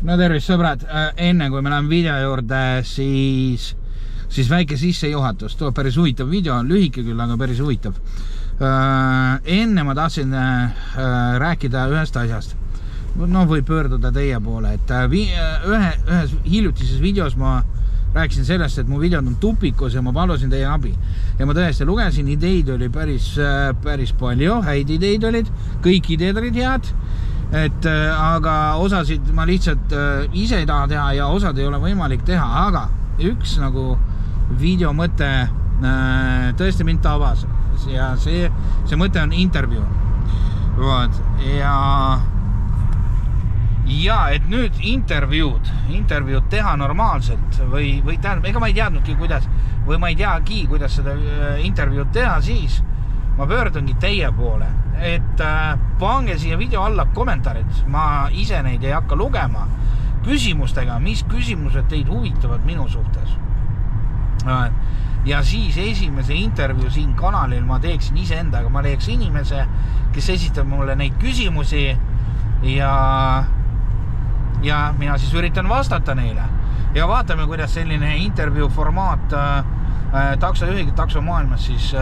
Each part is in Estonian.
No tervist sõbrad, enne kui me läheme video juurde, siis väike sissejuhatus, tuleb päris huvitav video, on lühike küll, aga päris huvitav. Enne ma tahtsin rääkida ühest asjast. No või pöörduda teie poole, et ühes hiljutises videos ma rääkisin sellest, et mu videod on tupikus ja ma palusin teie abi. Ja ma tõesti lugesin, ideid oli päris palju, häid ideid olid, kõik ideed olid head, aga osasid ma lihtsalt ise ei taha teha ja osad ei ole võimalik teha, aga üks nagu video mõte tõesti mind tabas ja see mõte on intervjuu. Ja et nüüd intervjuud teha normaalselt või tähendab, ega ma ei teadnudki kuidas või ma ei teagi, kuidas seda intervjuud teha, siis ma pöördungi teie poole, et pange siia video alla kommentaarid, ma ise neid ei hakka lugema küsimustega, mis küsimused teid huvitavad minu suhtes. Ja siis esimese intervjuu siin kanalil ma teeksin iseendaga, ma leiaks inimese, kes esitab mulle neid küsimusi ja mina siis üritan vastata neile ja vaatame, kuidas selline intervjuu formaat taksojuhiga taksomaailmas siis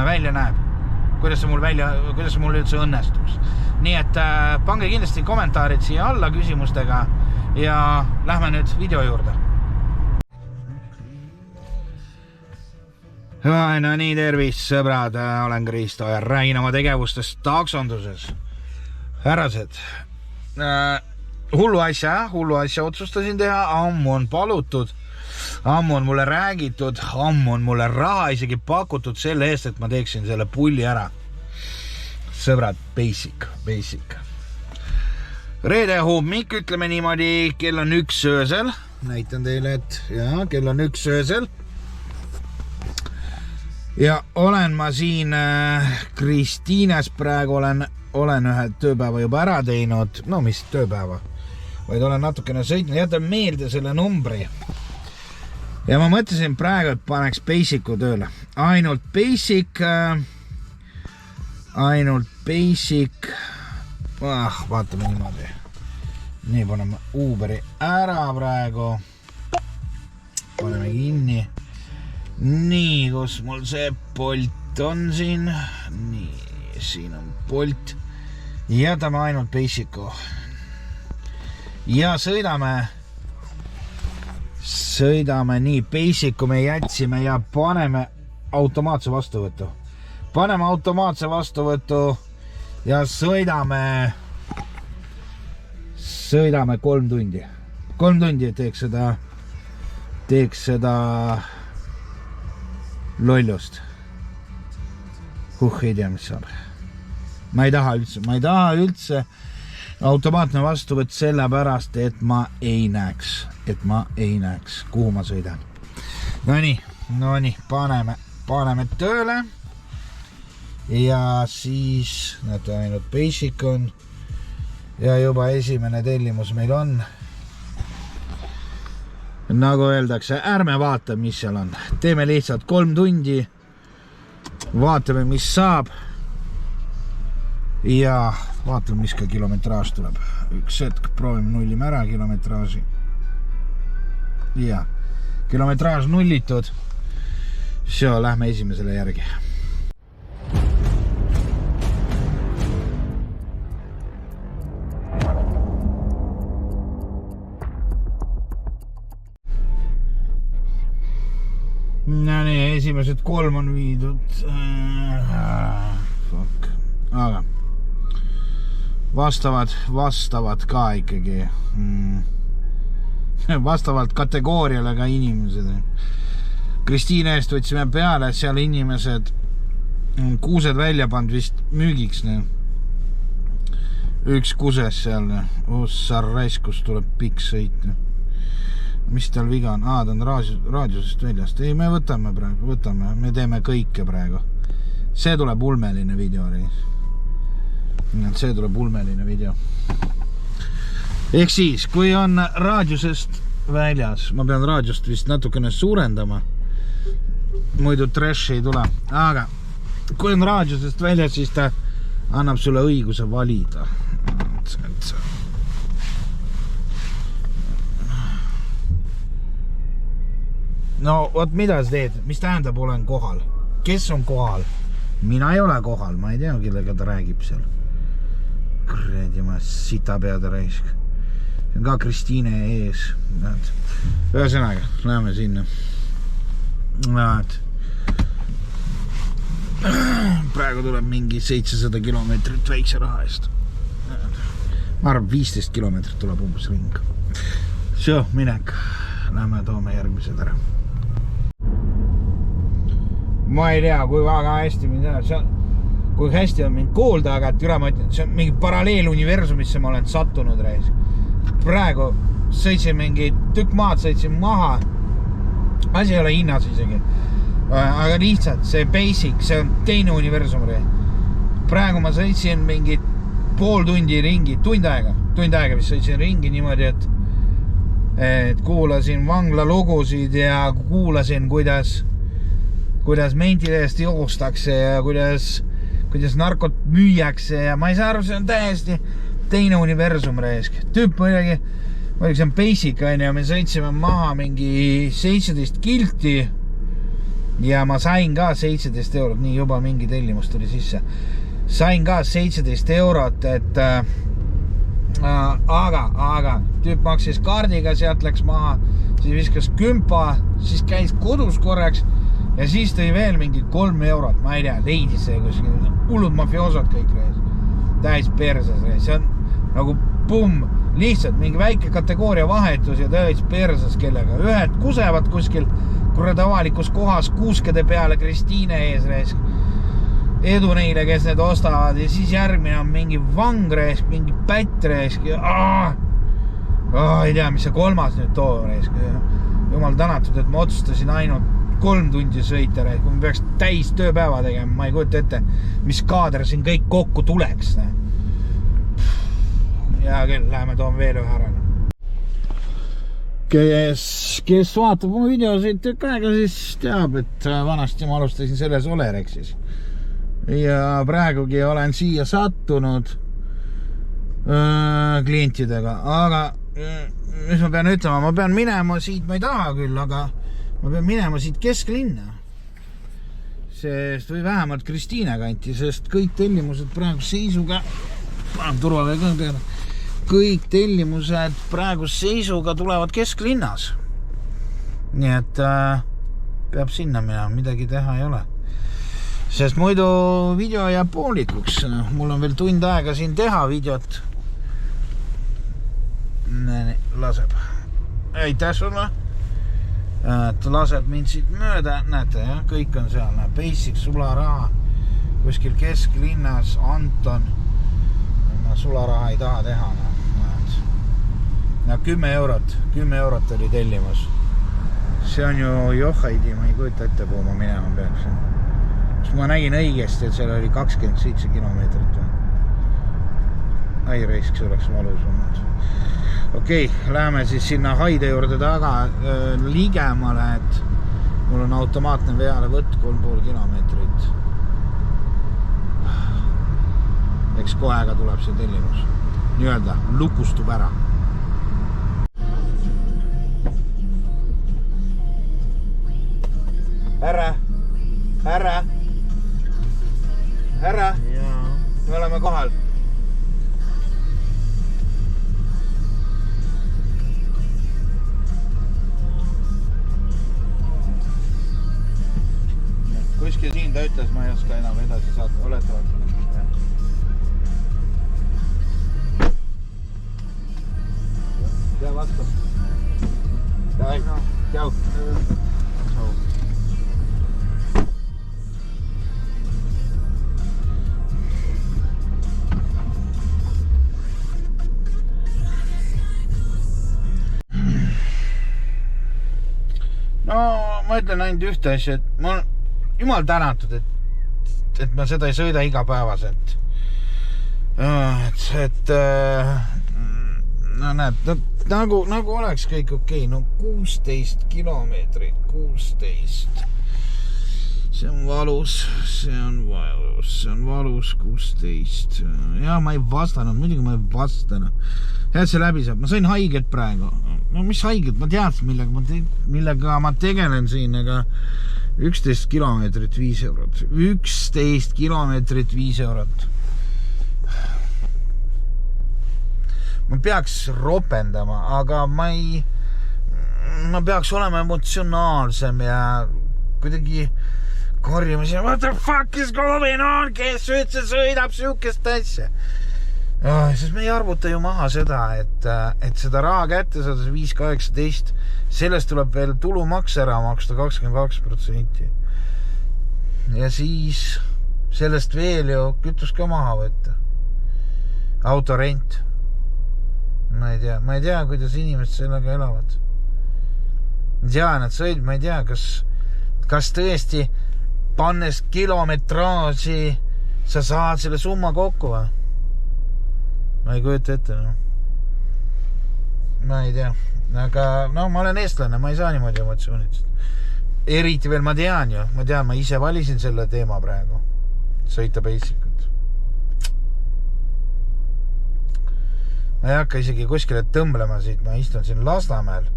välja näeb, kuidas see mul üldse õnnestuks. Nii et pange kindlasti kommentaarid siia alla küsimustega ja lähme nüüd video juurde. No nii, tervist sõbrad, olen Kristo ja räägin oma tegevustest taksonduses. Härrased, hullu asja otsustasin teha, ammu on palutud, ammu on mulle räägitud, ammu on mulle raha isegi pakutud selle eest, et ma teeksin selle pulli ära. Sõbrad, basic. Reede hommik, ütleme niimoodi, kell on 1 öösel. Näitan teile, et kell on 1 öösel. Ja olen ma siin Kristiines praegu olen ühe tööpäeva juba ära teinud, no mis tööpäeva, vaid olen natukene sõitnud, jätan meelde selle numbri. Ja ma mõtlesin praegu, et paneks Basicu tööle. Ainult Basic, vaatame niimoodi. Nii, paneme Uberi ära praegu. Paneme kinni. Nii, kus mul see Bolt on siin. Nii, siin on Bolt. Jätame ainult Basicu. Ja sõidame nii, Basicu me jätsime ja paneme automaatse vastuvõtu. Paneme automaatse vastuvõtu ja sõidame 3 tundi. 3 tundi teeks seda lollust. Ei tea, mis saab. Ma ei taha üldse automaatne vastuvõtt sellepärast, et ma ei näeks, kuhu ma sõidan. No nii, paneme tööle ja siis näete ainult Basic on ja juba esimene tellimus meil on. Nagu öeldakse, ärme vaata, mis seal on. Teeme lihtsalt 3 tundi, vaatame, mis saab ja vaatame, mis ka kilometraaž tuleb. Üks hetk, proovime nullime ära kilometraaži. Ja, kilometraaž nullitud. Lähme esimesele järgi. No nii, esimesed 3 on viidud. Aga vastavad ka ikkagi. Vastavalt kategooriale ka inimesed. Kristiine eest võtsime peale, et seal inimesed kuused välja pand vist müügiks. Üks kuses seal. Sarrais, kus tuleb pikk sõit. Mis tal viga on? Ta on raadiosest väljast. Ei, me võtame, me teeme kõike praegu. See tuleb ulmeline video. Ehk siis, kui on raadiosest väljas, ma pean raadiost vist natukene suurendama, muidu trash ei tule, aga kui on raadiosest väljas, siis ta annab sulle õiguse valida. no vot, mida sa teed? Mis tähendab olen kohal? Kes on kohal? Mina ei ole kohal, ma ei tea, kellega ta räägib seal. Kuradi, ma sita peada raisk. See on ka Kristiine ees. Ühesõnaga, läheme sinna. Praegu tuleb mingi 700 kilomeetrit väikse raha eest. Ma arvan, 15 kilomeetrit tuleb umbes ring. See, minek. Lähme toome järgmised ära. Ma ei tea, kui väga hästi mind teha. Kui hästi on mind kuulda, aga et üle ma ütlen, see on mingi paralleeluniversumisse ma olen sattunud reis. Praegu sõitsin mingi tükk maad, sõitsin maha. Asi ei ole hinnas isegi. Aga lihtsalt see basic, see on teine universum reis. Praegu ma sõitsin mingi pool tundi ringi, tund aega vist sõitsin ringi niimoodi, et kuulasin vangla lugusid ja kuulasin, kuidas mentide eest joostakse ja kuidas narkot müüakse ja ma ei saa aru, see on täiesti teine universum reisk. Tüüp muidugi see on basic, ja me sõitsime maha mingi 17 kilti ja ma sain ka 17 eurot, nii juba mingi tellimus tuli sisse. Sain ka 17 eurot, et aga tüüp maksis kaardiga, sealt läks maha, siis viskas kümpa, siis käis kodus korraks ja siis tõi veel mingi 3 eurot, ma ei tea, leidis see kuskil, hullud mafioosod kõik reis, täis perses reis, see on nagu pumm, lihtsalt mingi väike kategooria vahetus ja täis perses kellega, ühed kusevad kuskil kurad avalikus kohas kuuskede peale Kristiine ees reis, edu neile, kes need ostavad ja siis järgmine on mingi vang reis, mingi pätt reis, ei tea, mis see kolmas nüüd too reis, jumal tänatud, et ma otsustasin ainult 3 tundi sõita, kui ma peaks täis tööpäeva tegema, ma ei kujuta ette, mis kaader siin kõik kokku tuleks. Ja küll, läheme toome veel ühe ära. Kes vaatab mu videosid tükk aega, siis teab, et vanasti ma alustasin selles Olerexis. Ja praegugi olen siia sattunud klientidega, aga mis ma pean ütlema, ma pean minema siit, ma ei taha küll, aga ma pean minema siit kesklinna, sest või vähemalt Kristiine kanti, sest kõik tellimused praegu seisuga, kõik tellimused praegu seisuga tulevad kesklinnas. Nii et peab sinna minema, midagi teha ei ole. Sest muidu video jääb poolikuks, mul on veel tund aega siin teha videot. Laseb. Aitäh sulle! Ta laseb mind siit mööda, näete, jah, kõik on seal, basic sularaha, kuskil kesklinnas, Anton, ma sularaha ei taha teha, näed. 10 eurot oli tellimus. See on ju johaidi, ma ei kujuta ette, kuhu ma minema peaks. Ma nägin õigesti, et seal oli 27 kilomeetrit. Ai reisk, see oleks valus olnud. Okei, läheme siis sinna Haide juurde taga ligemale, et mul on automaatne veale võtt 3,5 kilomeetrit. Eks koega tuleb see tellimus. Nii-öelda, lukustub ära. Härra, me oleme kohal. Kuskil siin ta ütles, ma ei oska enam edasi saata, oletavad. Ja vastu. Tšau. No, ma ütlen ainult ühte asja, et ma olen jumal tänatud, et ma seda ei sõida igapäevaselt. No näed, nagu oleks kõik okei. No 16 kilomeetrit, 16. see on valus, see on valus 16. Ja ma ei vastanud, muidugi ma ei vastanud. Head see läbi saab, ma sain haiget praegu. No mis haiget, ma teadsin, millega ma tegelen siin, aga 11 kilomeetrit 5 eurot. 11 kilomeetrit 5 eurot. Ma peaks ropendama, aga ma peaks olema emotsionaalsem ja kuidagi korjama siin, what the fuck is going on, kes üldse sõidab siukest asja. Sest me ei arvuta ju maha seda, et seda raha kätte saada 5,18, sellest tuleb veel tulumaks ära maksta 22%. Ja siis sellest veel ju kütus ka maha võtta. Autorent. Ma ei tea, kuidas inimesed sellega elavad. Ja nad sõid, ma ei tea, kas tõesti pannes kilometraaži sa saad selle summa kokku või? Ma ei kujuta ette, no. Ma ei tea. Aga no, ma olen eestlane, ma ei saa niimoodi emotsioonid. Eriti veel ma tean, ma ise valisin selle teema praegu. Sõita Basicut. Ma ei hakka isegi kuskile tõmblema siit, ma istun siin Lasnamäel.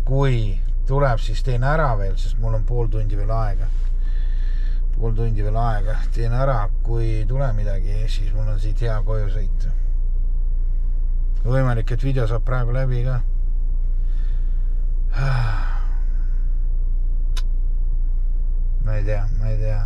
Kui tuleb, siis teen ära veel, sest mul on pool tundi veel aega. Teen ära, kui tule midagi, siis mul on siit hea koju sõita. Võimalik, et video saab praegu läbi ka. Ma ei tea.